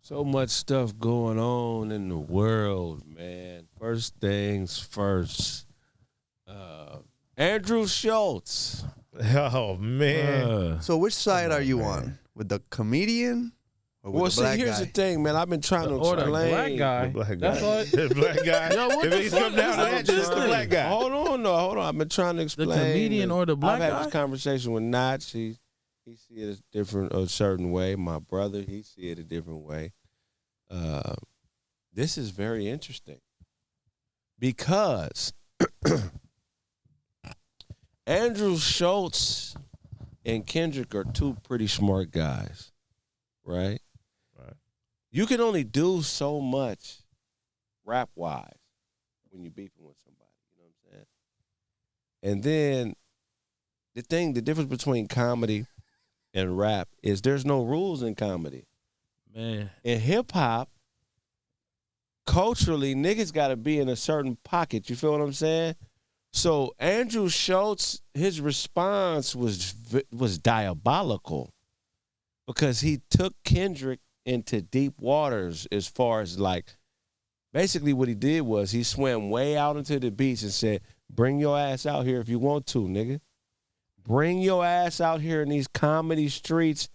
So much stuff going on in the world, man. First things first. Andrew Schulz. Oh man. So which side are you on? With the comedian or with the black here's guy? the thing, man. I've been trying to Or the explain. black guy. The black guy. That's all. The black guy. Yo, what if the he's fuck come down is to that, this just the thing? black guy. Hold on. I've been trying to explain. comedian or the black I've guy? had this conversation with Notch. He see it as different, a certain way. My brother, he see it a different way. This is very interesting because Andrew Schultz and Kendrick are two pretty smart guys, right? Right. You can only do so much rap-wise when you're beefing with somebody, you know what I'm saying? And then the difference between comedy and rap is there's no rules in comedy. Man. In hip-hop, culturally, niggas got to be in a certain pocket. You feel what I'm saying? So Andrew Schultz, his response was diabolical because he took Kendrick into deep waters as far as like, basically what he did was he swam way out into the beach and said, bring your ass out here if you want to, nigga. Bring your ass out here in these comedy streets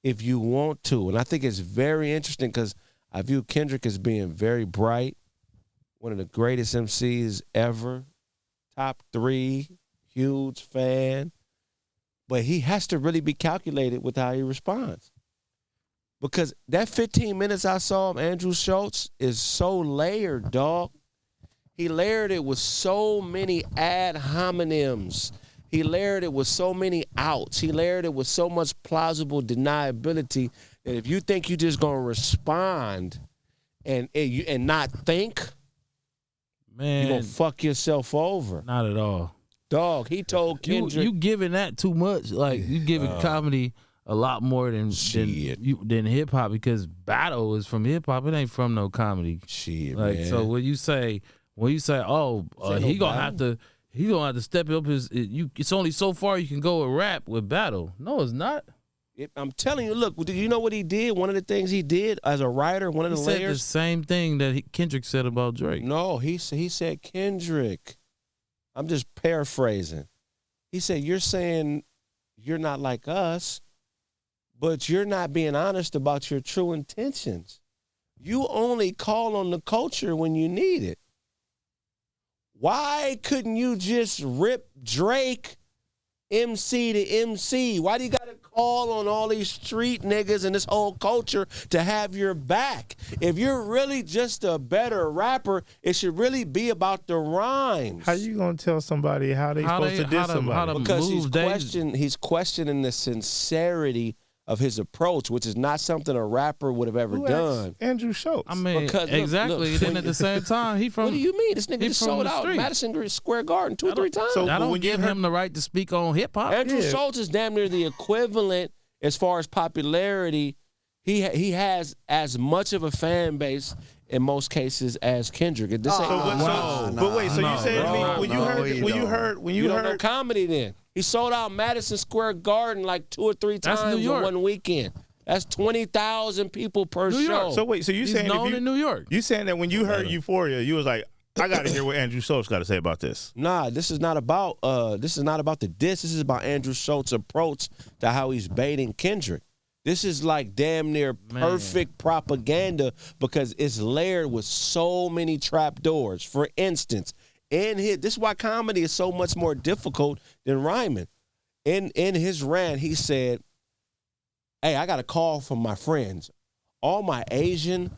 if you want to. And I think it's very interesting because I view Kendrick as being very bright, one of the greatest MCs ever. Top 3, huge fan. But he has to really be calculated with how he responds. Because that 15 minutes I saw of Andrew Schultz is so layered, dog. He layered it with so many ad hominems. He layered it with so many outs. He layered it with so much plausible deniability that if you think you're just going to respond and not think, Man, you're going to fuck yourself over. not at all. Dog, he told Kendrick. You giving that too much. Like, you giving comedy a lot more than hip hop because battle is from hip hop. It ain't from no comedy. Shit, Like, man. so when you say, he gonna have to step up his. It's only so far you can go with rap with battle. No, it's not. I'm telling you, look, do you know what he did? One of the things he did as a writer, one of He the said the layers. same thing that Kendrick said about Drake. No, he said Kendrick. I'm just paraphrasing. He said, you're saying you're not like us, but you're not being honest about your true intentions. You only call on the culture when you need it. Why couldn't you just rip Drake MC to MC? Why do you got to call on all these street niggas and this whole culture to have your back? If you're really just a better rapper, it should really be about the rhymes. How you gonna tell somebody how they supposed to diss somebody? Because he's questioning the sincerity of his approach, which is not something a rapper would have ever done. Andrew Schultz. I mean, Because, exactly. look, then at the same time, he from. What do you mean? This nigga he just from sold the out street. Madison Square Garden 2 or 3 times. So I don't when you give him the right to speak on hip hop. Andrew Schultz is damn near the equivalent as far as popularity. He has as much of a fan base in most cases as Kendrick. This ain't But wait, so you saying to me when you don't know heard comedy then. He sold out Madison Square Garden like 2 or 3 That's times New in York. one weekend. That's 20,000 people per New show. York. So wait, so you He's saying known in New York. You saying that when you heard Euphoria, you was like, I gotta hear what Andrew Schultz got to say about this. Nah, this is not about the diss. This is about Andrew Schultz's approach to how he's baiting Kendrick. This is like damn near perfect propaganda because it's layered with so many trapdoors. For instance, this is why comedy is so much more difficult than rhyming. In his rant, he said, hey, I got a call from my friends. All my Asian,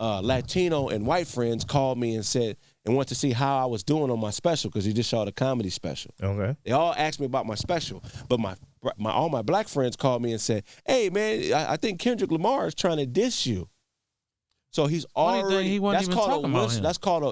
Latino, and white friends called me and wanted to see how I was doing on my special because he just shot a comedy special. Okay. They all asked me about my special, but all my black friends called me and said, hey, man, I think Kendrick Lamar is trying to diss you. So he's already, he wasn't even talking about him.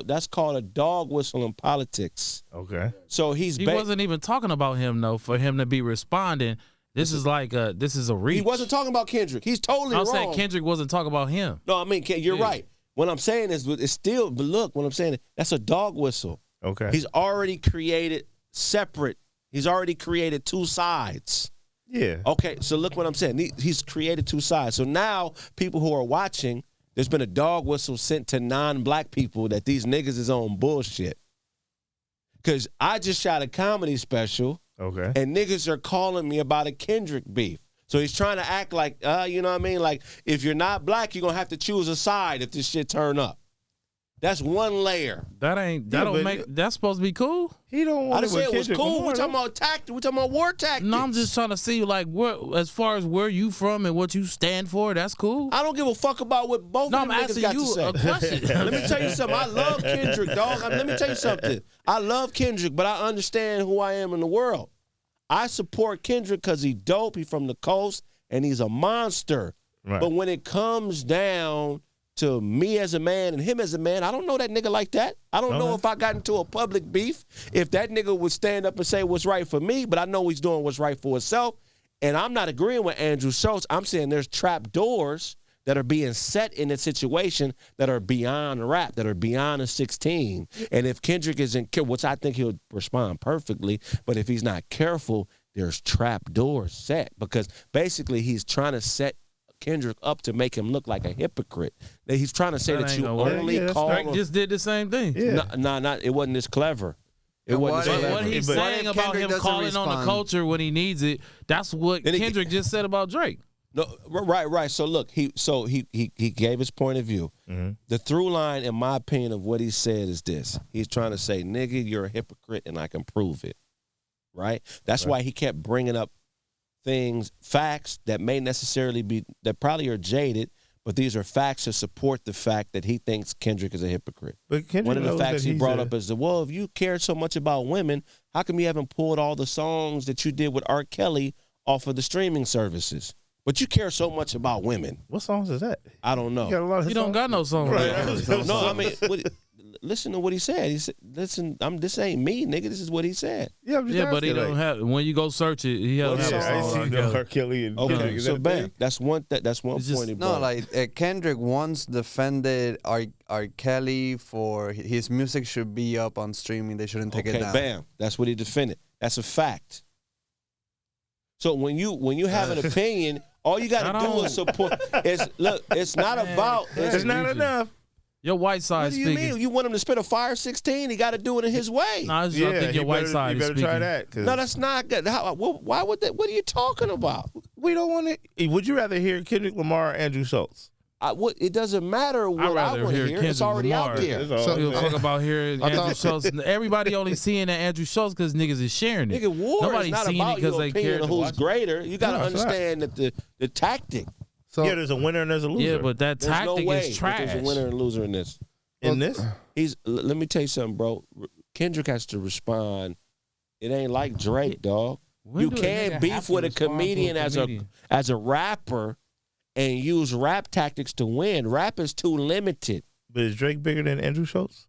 That's called a dog whistle in politics. Okay. So He wasn't even talking about him though. For him to be responding, this is a reach. He wasn't talking about Kendrick. He's totally wrong. I'm saying Kendrick wasn't talking about him. No, I mean, you're right. What I'm saying is, it's still, but look, what I'm saying, that's a dog whistle. Okay. He's already created separate. He's already created 2 sides. Yeah. Okay, so look what I'm saying. He's created two sides. So now people who are watching, there's been a dog whistle sent to non-black people that these niggas is on bullshit. Because I just shot a comedy special, Okay. and niggas are calling me about a Kendrick beef. So he's trying to act like, you know what I mean? Like, if you're not black, you're going to have to choose a side if this shit turn up. That's one layer. That's supposed to be cool. He don't I want didn't to say it was cool. We're talking about tactics. We're talking about war tactics. No, I'm just trying to see, like, as far as where you from and what you stand for, that's cool. I don't give a fuck about what both of them niggas got to say. No, I'm asking you a question. Let me tell you something. I love Kendrick, dog. Let me tell you something. I love Kendrick, but I understand who I am in the world. I support Kendrick because he's dope. He's from the coast, and he's a monster. Right. But when it comes down to me as a man and him as a man, I don't know that nigga like that. I don't know if I got into a public beef, if that nigga would stand up and say what's right for me, but I know he's doing what's right for himself. And I'm not agreeing with Andrew Schulz. I'm saying there's trap doors that are being set in a situation that are beyond rap, that are beyond a 16. And if Kendrick isn't careful, which I think he'll respond perfectly, but if he's not careful, there's trap doors set because basically he's trying to set Kendrick up to make him look like a hypocrite. He's trying to say that you only call Drake just did the same thing. Yeah. Not it wasn't this clever. It And wasn't this clever. What he's saying about Kendrick him doesn't calling on the respond? culture when he needs it, that's what Kendrick just said about Drake. No, right. So look, he gave his point of view. Mm-hmm. The through line, in my opinion, of what he said is this: he's trying to say, "Nigga, you're a hypocrite, and I can prove it." Right. That's why he kept bringing up facts that may necessarily be that probably are jaded, but these are facts to support the fact that he thinks Kendrick is a hypocrite. But Kendrick One of the knows facts that he he's brought up is if you care so much about women, how come you haven't pulled all the songs that you did with R. Kelly off of the streaming services? But you care so much about women. What songs is that? I don't know. You got a lot of You don't got no song. Right. No, I mean, listen to what he said. He said, "Listen, this ain't me, nigga. This is what he said." Yeah, I'm just Yeah, but he asking, don't have. When you go search it, he has What a I song. see no R. Kelly and Okay, Kendrick. Is so that a bam, thing? that's one It's just- point he No, brought. like Kendrick once defended R. Kelly for his music should be up on streaming. They shouldn't take it Okay, down. bam, that's what he defended. That's a fact. So when you have an opinion, all you got to do is support. It's not about. It's not enough. Your white side What do you speaking. mean? You want him to spit a fire 16? He got to do it in his way. No, I Yeah, think your you white better, side you is better speaking. try that. 'Cause No, that's not good. Why would that? What are you talking about? we don't want it. Would you rather hear Kendrick Lamar or Andrew Schultz? It doesn't matter what I rather want to hear hear. Kendrick It's already Lamar. out there. That's all So I'm you saying. talk about hearing Andrew Schultz. Everybody only seeing that Andrew Schultz because niggas is sharing it. Nigga, war Nobody's is not seeing it about because your they opinion care of to who's watch it. greater. You got to No, that's understand that the tactic. So Yeah, there's a winner and there's a loser. Yeah, but that There's no tactic way is that there's trash. a winner and loser in this. in this, Let me tell you something, bro. Kendrick has to respond. It ain't like Drake, dog. When You do a can't nigga have beef to with a respond to comedian comedian? as a rapper and use rap tactics to win. Rap is too limited. but is Drake bigger than Andrew Schultz?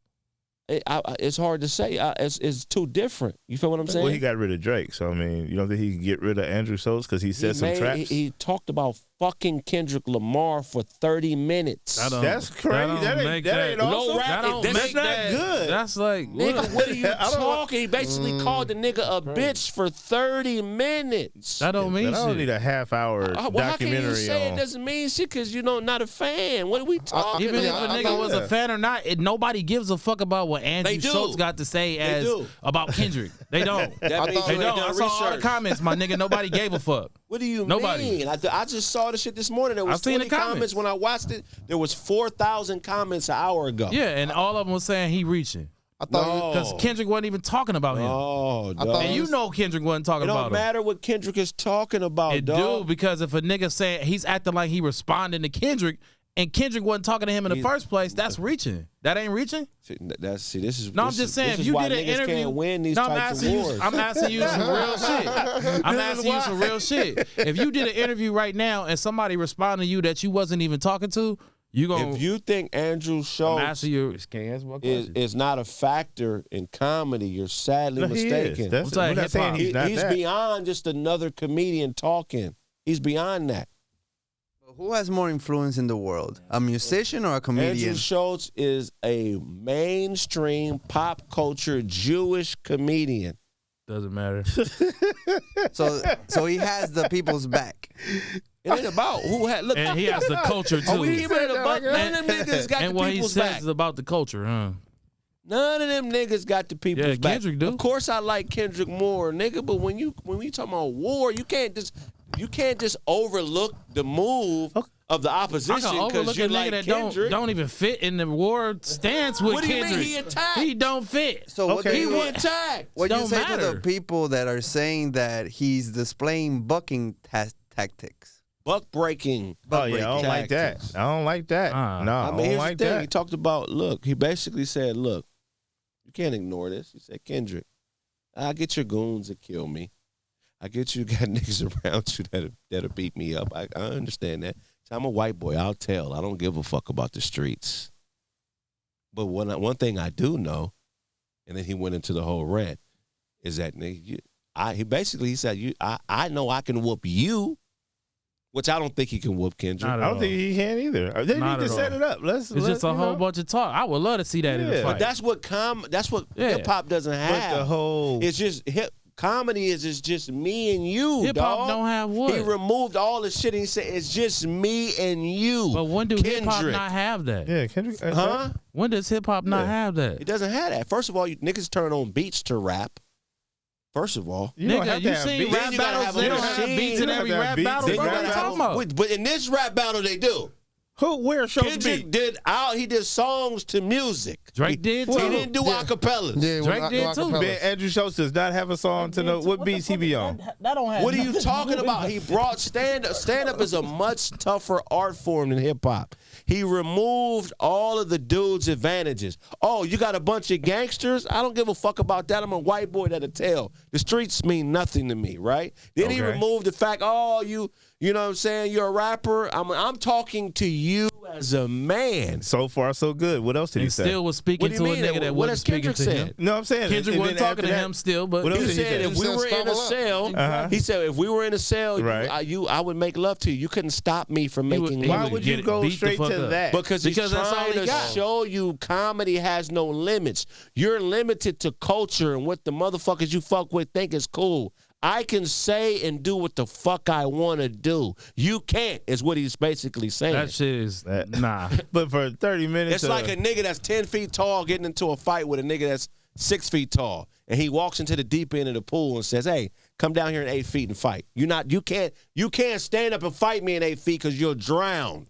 It's hard to say. It's too different. You feel what I'm saying? Well, he got rid of Drake, so I mean, you don't think he can get rid of Andrew Schultz because he said some traps? He talked about fucking Kendrick Lamar for 30 minutes. That's crazy. That ain't awesome. No rap. That's not good. That's like Nigga, what are you I don't want- talking? He basically called the nigga a bitch for 30 minutes. that don't mean But I don't shit. need a half-hour Well, how can you documentary say it on. doesn't mean shit because you're not a fan? What are we talking Even if about? a nigga thought- was a fan or not, nobody gives a fuck about what Andrew They do. Schultz got to say as do. about Kendrick. They don't. That means thought- you They ain't don't. I done saw all the research. comments, my nigga. Nobody gave a fuck. What do you Nobody. mean? I just saw the shit this morning. There was I seen 20 the comments. comments when I watched it. There was 4,000 comments an hour ago. Yeah, and all of them was saying he reaching I thought No. because Kendrick wasn't even talking about him. Oh, thought- dog. And you know Kendrick wasn't talking It about don't him. matter what Kendrick is talking about, It dog. do because if a nigga saying he's acting like he responding to Kendrick and Kendrick wasn't talking to him in the first place, that's reaching. That ain't reaching. This is. No, I'm this just is- saying this if is you why did an niggas interview, can't win these no, I'm types asking of you. wars. I'm asking you some real shit. I'm asking you some real shit. If you did an interview right now and somebody responded to you that you wasn't even talking to, you gonna. If you think Andrew I'm Schultz asking you. Can you answer my question? is not a factor in comedy, you're sadly No, he mistaken. is. That's, I'm saying we're not saying hip-hop. he's not He's that. beyond just another comedian talking. He's beyond that. Who has more influence in the world, a musician or a comedian? Andrew Schultz is a mainstream pop culture Jewish comedian. Doesn't matter. So he has the people's back. It ain't about who had. Look, And he has the culture too. we even in about none of them niggas got and the what he people's says back. is about the culture, huh? None of them niggas got the people's Yeah, back. Kendrick do. Of course, I like Kendrick more, nigga. But when we talking about war, you can't just overlook the move of the I opposition can because overlook you a nigga like that Kendrick. don't even fit in the war stance with What do you Kendrick. mean he attacked? He don't fit. So what do He you attacked. what do you Don't say to matter. the people that are saying that he's displaying bucking tactics? Buck breaking. Oh yeah, I don't like that. tactics. I don't like that. No, I mean, I don't here's like the thing. that. He talked about, look, he basically said, look, you can't ignore this. He said, Kendrick, I get your goons that kill me. I get you got niggas around you that'll beat me up. I understand that. I'm a white boy. I'll tell. I don't give a fuck about the streets. But one thing I do know, and then he went into the whole rant, is that nigga, he said, I know I can whoop you, which I don't think he can whoop Kendrick. I don't think he can either. They Not need to at set all. it up. Let's It's just a whole bunch of talk. I would love to see that in a Yeah. fight. But that's what Yeah. hip hop doesn't have. But the whole It's just comedy is just me and you. Hip hop dog. don't have what? He removed all the shit. He said it's just me and you. But when do hip hop Kendrick. not have that? yeah, Kendrick. Huh? When does hip hop not have that? It doesn't have that. First of all, you niggas turn on beats to rap. First of all. You don't Nigga, have to you have seen beats. Then rap you gotta battles? have a They don't have machine. beats You in don't every have to rap have battle. beats. Then Bro, you what gotta you have talking about? but in this rap battle they do. Where Schultz Kendrick beat? he did songs to music. Drake did He too. didn't do acapellas. Yeah, Drake with did too. acapellas. Man, Andrew Schultz does not have a song to know what beats he be on. That don't have What are you nothing talking to do about? with He brought stand up is a much tougher art form than hip hop. He removed all of the dude's advantages. Oh, you got a bunch of gangsters? I don't give a fuck about that. I'm a white boy that'll tell. The streets mean nothing to me, right? Then he Okay. removed the fact, you know what I'm saying? You're a rapper. I'm talking to you as a man. So far, so good. What else did he And say? still was speaking What to do a you mean? nigga that What wasn't has speaking Kendrick to him. said? No, I'm saying Kendrick and wasn't then talking to after him that- still, but What else He did he said say? if we were in a cell, Uh-huh. he said if we were in a cell, Right. I would make love to you. You couldn't stop me from He would- making he love. Why would would get you it go beat the straight fuck to up. that? Because he's Because that's all trying he to got. show you comedy has no limits. You're limited to culture and what the motherfuckers you fuck with think is cool. I can say and do what the fuck I want to do. You can't, is what he's basically saying. That shit is nah. But for 30 minutes, It's like a nigga that's 10 feet tall getting into a fight with a nigga that's 6 feet tall. And he walks into the deep end of the pool and says, hey, come down here in 8 feet and fight. You can't stand up and fight me in 8 feet because you're drowned.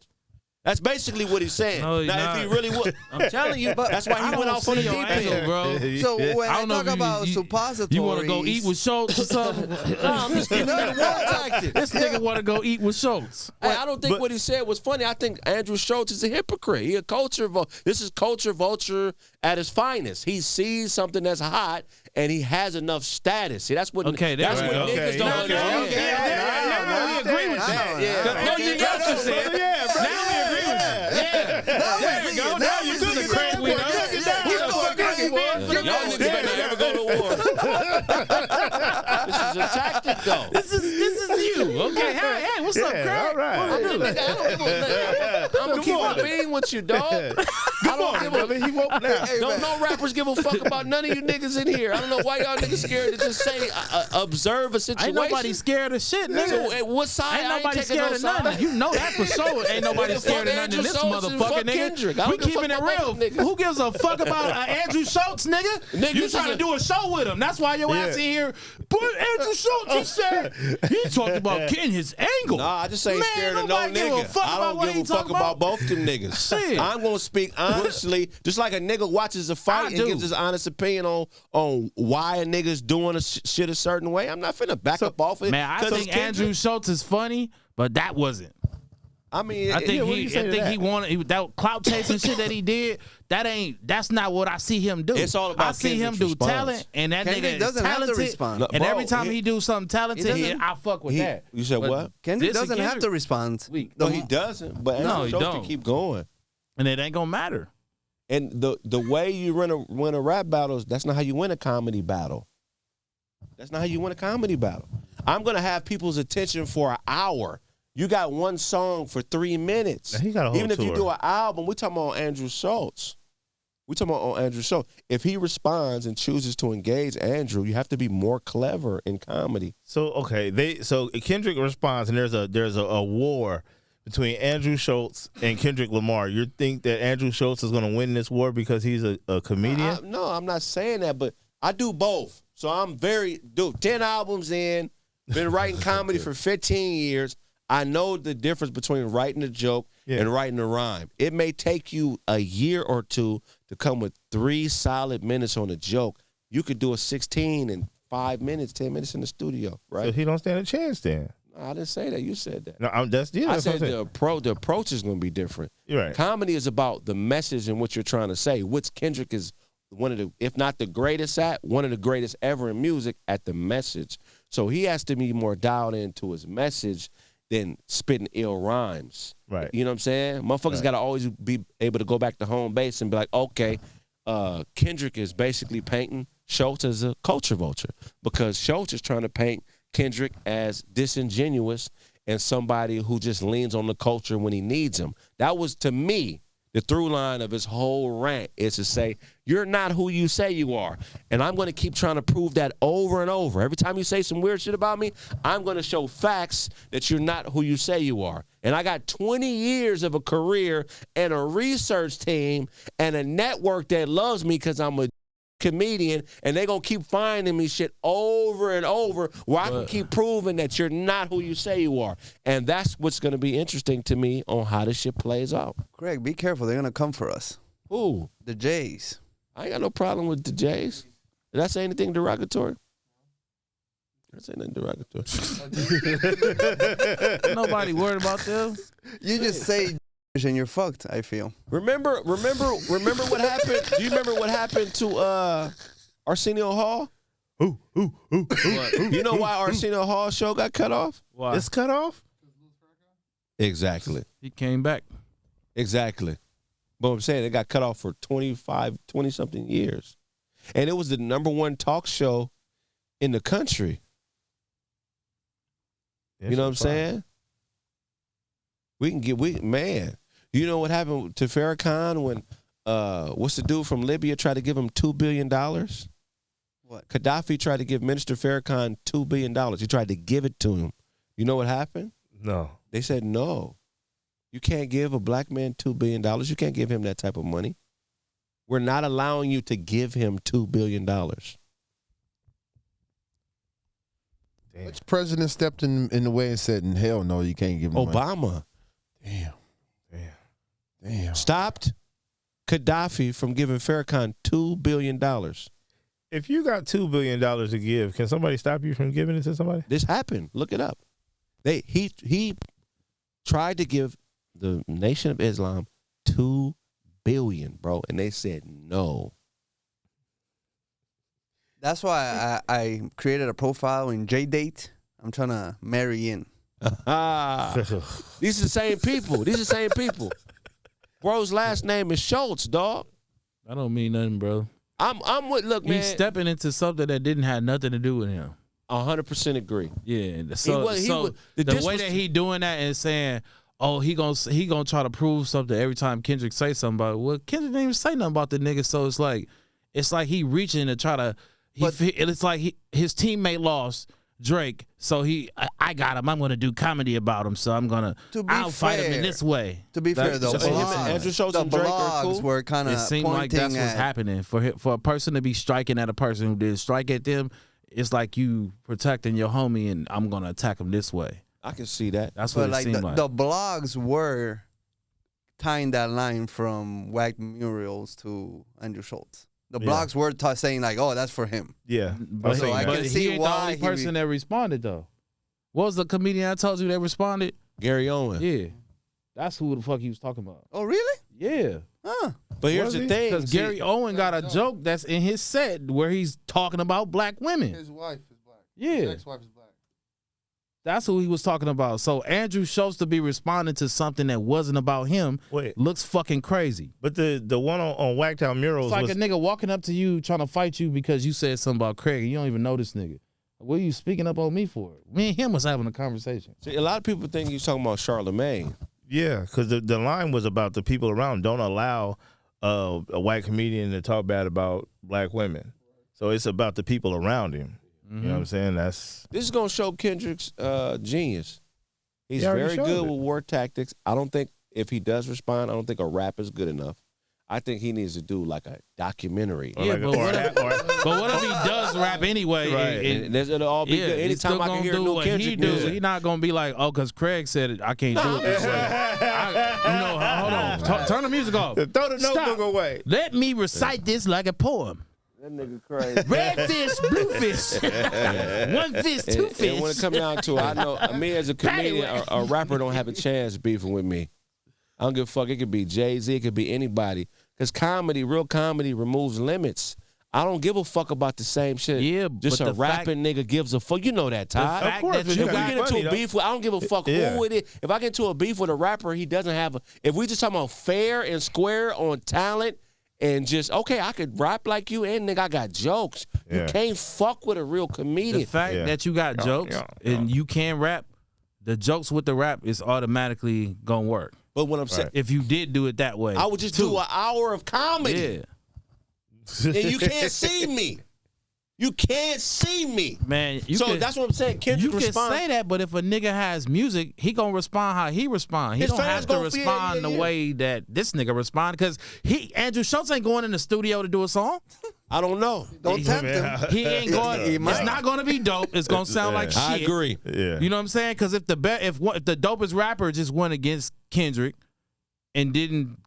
That's basically what he's saying. No, he's now, not. if he really would, I'm telling you, that's why I he went don't off on the see deep your angle, end. bro. So when I don't know talk if about suppositories, You want to go eat with Schultz or something? I'm just kidding. This nigga want to go eat with Schultz. Hey, I don't think what he said was funny. I think Andrew Schultz is a hypocrite. He a culture This is culture vulture at his finest. He sees something that's hot and he has enough status. See, that's what Okay, there that's we what go. niggas don't Okay, understand. okay. Now we agree with that. Yeah. No, you got to say it. Yeah, bro. Now we agree with that. Yeah. There we go. Now you do the Kraig we know. Who the fuck are you, Y'all niggas better never go to war. This is a tactic, though. This is you. Okay. Hey, what's up, Yeah, Kraig? all right. What I do? I'm gonna keep it being with you, dog. I don't give a. He won't now. Don't no rappers give a fuck about none of you niggas in here. I don't know why y'all niggas scared to just say observe a situation. Ain't nobody scared of shit, nigga. So, what side? Ain't I nobody taking scared no of side. nothing. You know that for sure. Ain't nobody Fuck scared of nothing Andrew in this Schultz and motherfucker, fuck Kendrick. I nigga. don't We give a keeping it fuck about real. them niggas. Who gives a fuck about Andrew Schultz, nigga? Nigga, You this trying is to a- do a show with him. That's why your ass in here. But Andrew Schultz, he said, he talked about getting his angle. Nah, I just ain't Man, scared of no nobody give a nigga. fuck I about don't what give he a fuck talking about about. both them niggas. Shit. I'm gonna speak honestly, just like a nigga watches a fight I and do. gives his honest opinion on why a nigga's doing a shit a certain way. I'm not finna back up off it. Man, I 'cause think Kendrick- Andrew Schultz is funny, but that wasn't. I mean, I think what do you say to that? he wanted that clout chasing shit that he did. That's not what I see him do. It's all about I see him Kendrick's do response. talent, and that Kendrick nigga is doesn't have to talented. respond. No, And bro, every time he do something talented, doesn't. I fuck with that. You said But what? Kendrick this and doesn't have Kendrick- to respond. Weak. No, he doesn't. But No, Andrew he Schultz don't. can keep going. And it ain't gonna matter. And the way you win a rap battle, that's not how you win a comedy battle. That's not how you win a comedy battle. I'm gonna have people's attention for an hour. You got one song for 3 minutes. He got a whole Even if you tour. do an album, we talking about Andrew Schultz. We talking about on Andrew's show. If he responds and chooses to engage Andrew, you have to be more clever in comedy. So okay, so Kendrick responds, and there's a war between Andrew Schultz and Kendrick Lamar. You think that Andrew Schultz is going to win this war because he's a comedian? No, I'm not saying that, but I do both. So I'm 10 albums in, been writing comedy for 15 years. I know the difference between writing a joke and writing a rhyme. It may take you a year or two to come with 3 solid minutes on a joke. You could do a 16 in 5 minutes, 10 minutes in the studio, right? So he don't stand a chance then. No, I didn't say that. You said that. No, that's I said what I'm the approach is going to be different. You're right. Comedy is about the message and what you're trying to say, which Kendrick is one of the, if not the greatest at, one of the greatest ever in music at the message. So he has to be more dialed into his message than spitting ill rhymes. Right. You know what I'm saying? Motherfuckers got to always be able to go back to home base and be like, okay, Kendrick is basically painting Schultz as a culture vulture because Schultz is trying to paint Kendrick as disingenuous and somebody who just leans on the culture when he needs him. That was, to me, the through line of his whole rant is to say, you're not who you say you are. And I'm going to keep trying to prove that over and over. Every time you say some weird shit about me, I'm going to show facts that you're not who you say you are. And I got 20 years of a career and a research team and a network that loves me because I'm a comedian, and they gonna keep finding me shit over and over where I can keep proving that you're not who you say you are. And that's what's gonna be interesting to me on how this shit plays out. Craig, be careful. They're going to come for us. Who? The Jays. I ain't got no problem with the Jays. Did I say anything derogatory? I didn't say nothing derogatory. Nobody worried about them. You just say and you're fucked, I feel. Remember what happened? Do you remember what happened to Arsenio Hall? You know why Arsenio Hall's show got cut off? Why? It's cut off? Exactly. He came back. Exactly. But I'm saying it got cut off for 20-something years. And it was the #1 talk show in the country. You know what I'm saying? Man. You know what happened to Farrakhan when what's the dude from Libya tried to give him $2 billion? What? Gaddafi tried to give Minister Farrakhan $2 billion. He tried to give it to him. You know what happened? No. They said no. You can't give a black man $2 billion. You can't give him that type of money. We're not allowing you to give him $2 billion. Damn. Which president stepped in the way and said, hell no, you can't give him money? Obama. Damn. Stopped Gaddafi from giving Farrakhan $2 billion. If you got $2 billion to give, can somebody stop you from giving it to somebody? This happened. Look it up. He tried to give the Nation of Islam $2 billion, bro, and they said no. That's why I created a profile in JDate. I'm trying to marry in. These are the same people. Bro's last name is Schultz, dog. I don't mean nothing, bro. I'm with. Look, man. He's stepping into something that didn't have nothing to do with him. 100% agree. Yeah. The Way that he doing that and saying, "Oh, he gonna try to prove something every time Kendrick say something about it." Well, Kendrick didn't even say nothing about the nigga, so it's like he reaching to try to. It's like his teammate lost Drake, so I got him. I'm gonna do comedy about him, so I'll fight him in this way. To be fair, though, Andrew Schultz and Drake are cool. Were kind of it seemed like that's what's happening for a person to be striking at a person who did strike at them. It's like you protecting your homie, and I'm gonna attack him this way. I can see that. That's what it seemed like. The blogs were tying that line from Whack Muriels to Andrew Schultz. The blogs were saying like, "Oh, that's for him." Yeah, but I can see he ain't why the only person that responded though. What was the comedian I told you that responded? Gary Owen. Yeah, that's who the fuck he was talking about. Oh, really? Yeah. Huh. But here's the thing, because Gary Owen got a joke that's in his set where he's talking about black women. His wife is black. Yeah. His ex-wife is black. That's who he was talking about. So Andrew Schultz to be responding to something that wasn't about him looks fucking crazy. But the one on Whacktown Murals it's like a nigga walking up to you trying to fight you because you said something about Kraig and you don't even know this nigga. What are you speaking up on me for? Me and him was having a conversation. See, a lot of people think he's talking about Charlamagne. Yeah, because the line was about the people around. Don't allow a white comedian to talk bad about black women. So it's about the people around him. You know what I'm saying? This is gonna show Kendrick's genius. He's He already very showed good it. with war tactics. I don't think if he does respond, I don't think a rap is good enough. I think he needs to do like a documentary. Yeah, like but what if he does rap anyway? Right. And it'll all be good. he's still Anytime I gonna can hear do new what Kendrick he do. music. He's not gonna be like, oh, because Kraig said it, I can't do it this way. Hold on. Turn the music off. Throw the Stop. notebook away. Let me recite this like a poem. That nigga crazy. Red fish, blue fish. One fish, two fish. And when it comes down to it, I know me as a comedian, a rapper don't have a chance beefing with me. I don't give a fuck. It could be Jay-Z. It could be anybody. Because real comedy removes limits. I don't give a fuck about the same shit. Yeah, just but a rapping nigga gives a fuck. You know that, Todd. fact course, that but you If we got get into a beef with, I don't give a fuck who it is. If I get into a beef with a rapper, he doesn't have a. If we just talking about fair and square on talent and just okay, I could rap like you and nigga, I got jokes. You Yeah. can't fuck with a real comedian. the fact that you got jokes and you can rap, the jokes with the rap is automatically gonna work. But what I'm saying, If you did do it that way, I would just do an hour of comedy, yeah, and you can't see me. You can't see me. man. That's what I'm saying. Kendrick You can responds. say that, but if a nigga has music, he gonna respond how he respond. He His don't fans have to gonna feel- respond yeah, the yeah. way that this nigga respond because Andrew Schultz ain't going in the studio to do a song. I don't know. Don't tempt him. He ain't going. He It's might. not going to be dope. It's going to sound like shit. I agree. Yeah. You know what I'm saying? Because if the dopest rapper just went against Kendrick and didn't,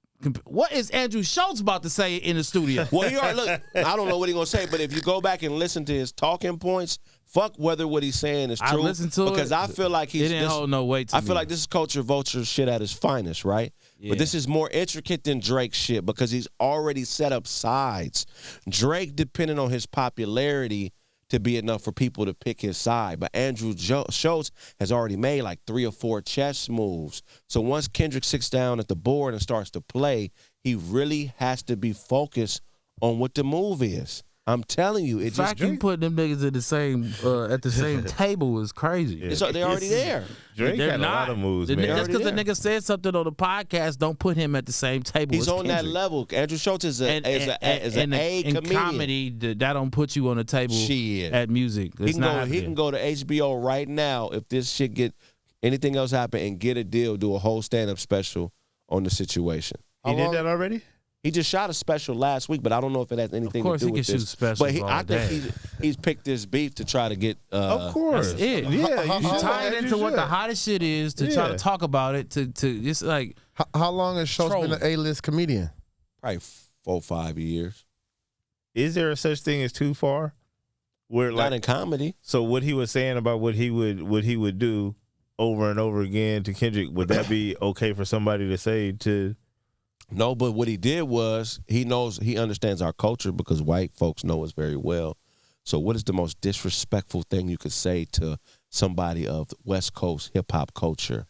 what is Andrew Schultz about to say in the studio? Well, look, I don't know what he's gonna say, but if you go back and listen to his talking points, fuck whether what he's saying is true. I listened to because it. I feel like It didn't hold no weight to I me. feel like this is culture vulture shit at its finest, right? Yeah. But this is more intricate than Drake shit because he's already set up sides. Drake depended on his popularity to be enough for people to pick his side. But Andrew Schultz has already made like 3 or 4 chess moves. So once Kendrick sits down at the board and starts to play, he really has to be focused on what the move is. I'm telling you, the it just fact you put them niggas at the same table is crazy. they're already there. Drake They're had not. a lot of moves, The man. nigga- Just because the Already nigga said something on the podcast, don't put him at the same table. He's as on that Kendrick. level. Andrew Schultz is an A in comedian. comedy, that don't put you on the table Shit. at music. He It's can not go. He happening. can go to HBO right now if this shit get anything else happen and get a deal. Do a whole stand up special on the situation. He did that already? He just shot a special last week, but I don't know if it has anything Of course to do he with can this. shoot specials but all I day. think he's picked this beef to try to get. Of course. That's it. Yeah, You should. tie it As into you what the should. hottest shit is to try to talk about it. To just like How long has Schultz been an Trolling. A-list comedian? Probably 4 or 5 years. Is there a such thing as too far? Where Not in comedy. so what he was saying about what he would do over and over again to Kendrick, would that be okay for somebody to say to? No, but what he did was he understands our culture because white folks know us very well. So what is the most disrespectful thing you could say to somebody of the West Coast hip hop culture?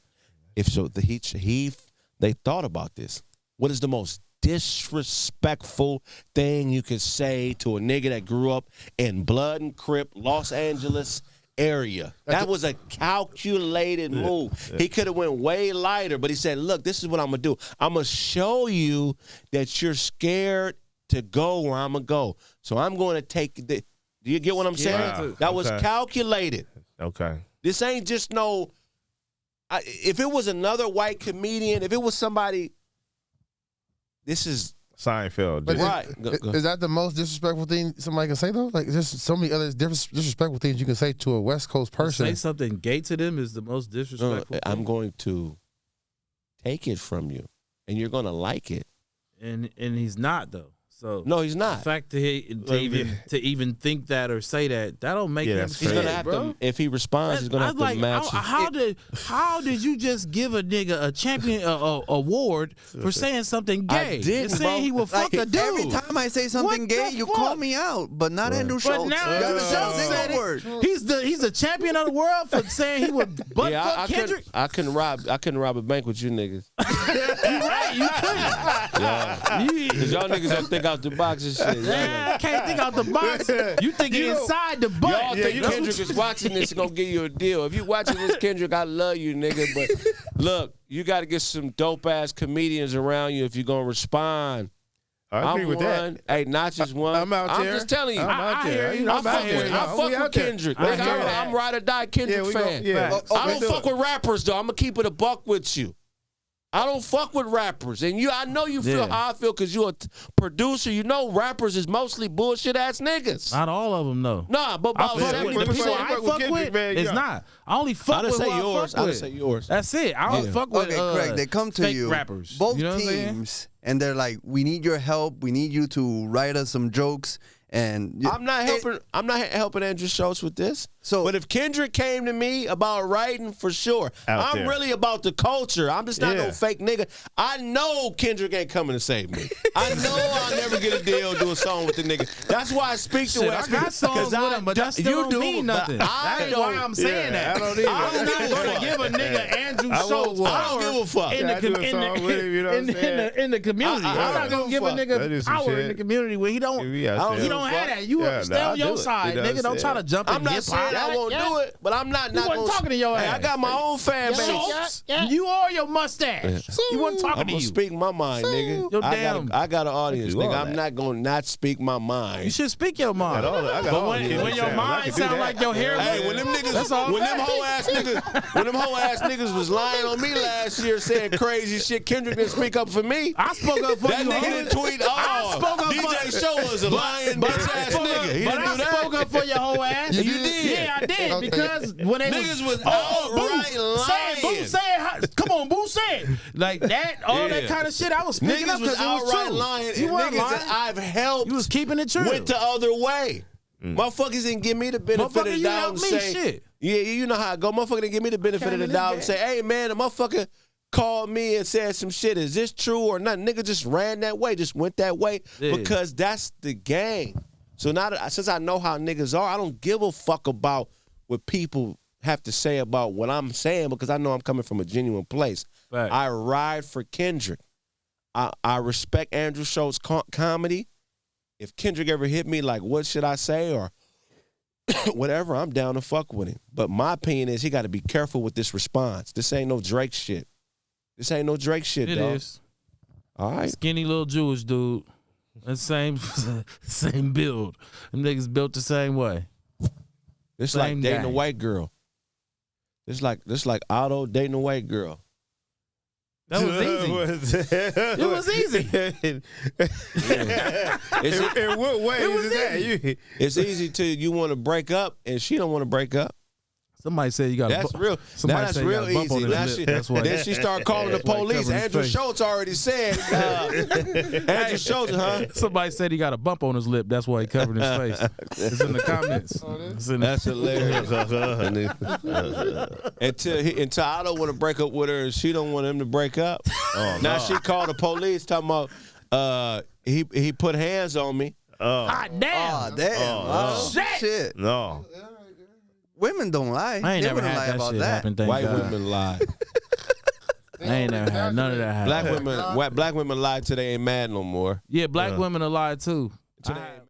If so, they thought about this. What is the most disrespectful thing you could say to a nigga that grew up in Blood and Crip, Los Angeles area? That was a calculated move. He could have went way lighter, but he said, look, this is what I'm going to do. I'm going to show you that you're scared to go where I'm going to go. So I'm going to take the... Do you get what I'm saying? Wow. That was Okay. calculated. Okay. This ain't just no... if it was another white comedian, if it was somebody... This is... Seinfeld. But did. Right. is that the most disrespectful thing somebody can say, though? Like, there's so many other disrespectful things you can say to a West Coast person. say something gay to them is the most disrespectful. I'm thing. going to take it from you, and you're going to like it. and he's not though. So No, he's the not. fact that to even think that or say that don't make Yeah, him. that's He's crazy. going to have bro. to, if he responds, he's going to have to match it. How did you just give a nigga a champion award for saying something I gay? didn't, You're saying bro. he would fuck a dude. Every time I say something What gay, the you fuck? call me out, but not Andrew But Schultz. now You Andrew haven't Schultz said a said single it. word. He's the champion of the world for saying he would butt Yeah, fuck I Kendrick. couldn't rob a bank with you niggas. Right, you couldn't. Yeah. Cause y'all niggas don't think out the box and shit. Man, can't think out the box. You thinking inside the butt. Y'all think you know- Kendrick is watching this and gonna give you a deal. If you watching this, Kendrick, I love you, nigga. But look, you got to get some dope ass comedians around you if you're gonna respond. I agree I'm with one. that. Hey, Notch's one. I'm out there. just telling you. I'm out there. You know, I I'm fuck out there. with, I We fuck out with there. Kendrick. I Like, hear that. I'm ride or die Kendrick we fan. yeah. I don't fuck with rappers though. I'm gonna keep it a buck with you. I don't fuck with rappers, and I know you feel how I feel because you're a producer. You know, rappers is mostly bullshit ass niggas. Not all of them, though. Nah, but about I fuck 70%. with the people I fuck Kendrick, with. man, It's yeah. not. I only fuck I with didn't who say I yours. fuck I with. didn't say yours. That's it. I don't fuck with Okay, Craig, they come to fake you, rappers. both You know what I'm saying? teams, and they're like, "We need your help. We need you to write us some jokes." And I'm not helping. I'm not helping Andrew Schultz with this. So- but if Kendrick came to me about writing, for sure, Out I'm there. really about the culture. I'm just not no Yeah. fake nigga. I know Kendrick ain't coming to save me. I know I'll never get a deal, do a song with the nigga. That's why I speak the Shit, way I I speak. got songs 'Cause with him, but that still you don't do, mean but nothing. I That ain't don't. why I'm saying that. I don't either. I don't give a I'm gonna fuck. give a nigga Andrew I won't Schultz work. I don't give a fuck. in Yeah, I the do a com- in song the- with him, you know what I'm saying? in the community. I I'm not don't gonna give a fuck. That nigga is some power in shit. the community where he don't. Yeah, I He don't have that. You Yeah, stay nah, on I'll your do it. side, You know nigga. what I'm Don't try to saying? jump in I'm not hip saying I hop. won't do it, but I'm not. You wasn't gonna, talking to your Hey, ass. I got my own fan base. Schultz, you or your mustache. He wasn't talking I'm to gonna you. speak my mind, nigga. Your I damn- got an audience, do all nigga. I'm that. not gonna not speak my mind. You should speak your mind. I got But all when the your sounds. I mind can do sound that. like your hair, Hey, when them That's all. niggas, when them whole ass niggas was lying on me last year saying crazy shit, Kendrick didn't speak up for me. I spoke up for That you. nigga homie. didn't tweet. I Oh, spoke up DJ for- Show was a lying bitch ass nigga. He but didn't I do that. spoke up for your whole ass. You did. Yeah, I did. Okay. Because when they Niggas was Boo, outright say it, Boo, lying. say it. Come on, Boo, say it. Like that, all that Yeah. kind of shit. I was speaking Niggas up was because it was outright true. lying, You and weren't niggas lying. that I've helped You was keeping it true. went the other way. Motherfuckers didn't give me the benefit of Motherfucker, the you doubt helped and me, say, shit. yeah, you know how I go. Motherfucker didn't give me the benefit of the in doubt and this say, hey, man, the motherfucker called me and said some shit. Is this true or not? Nigga just ran that way, just went that way Yeah. because that's the game. So now that since I know how niggas are, I don't give a fuck about what people have to say about what I'm saying because I know I'm coming from a genuine place. Fact. I ride for Kendrick. I respect Andrew Schultz comedy. If Kendrick ever hit me like, what should I say or whatever, I'm down to fuck with him. But my opinion is he got to be careful with this response. This ain't no Drake shit. This ain't no Drake shit, It dog. is. All right. Skinny little Jewish dude. The same build. Them niggas built the same way. It's like Same dating a guy. white girl. It's like Otto dating a white girl. That was easy. It was easy. In what way It was is that? It's easy till you want to break up and she don't want to break up. Somebody said you got That's real. Somebody That's said you real got a bump on easy. his Now lip. she, That's why. then she started calling the That's why he police. covered his Andrew face. Schultz already said. Andrew Schultz, huh? Somebody said he got a bump on his lip. That's why he covered his face. It's in the comments. It's in That's hilarious. Until I don't want to break up with her and she don't want him to break up. Now she called the police talking about he put hands on me. Hot damn. Oh, damn. Oh, shit. No. Women don't lie. I ain't they never wouldn't lie had that about shit that. happen. Thank White God. women lie. I ain't never had none of that happen. Black women lie till they ain't mad no more. Yeah, black women are lie too. Till they ain't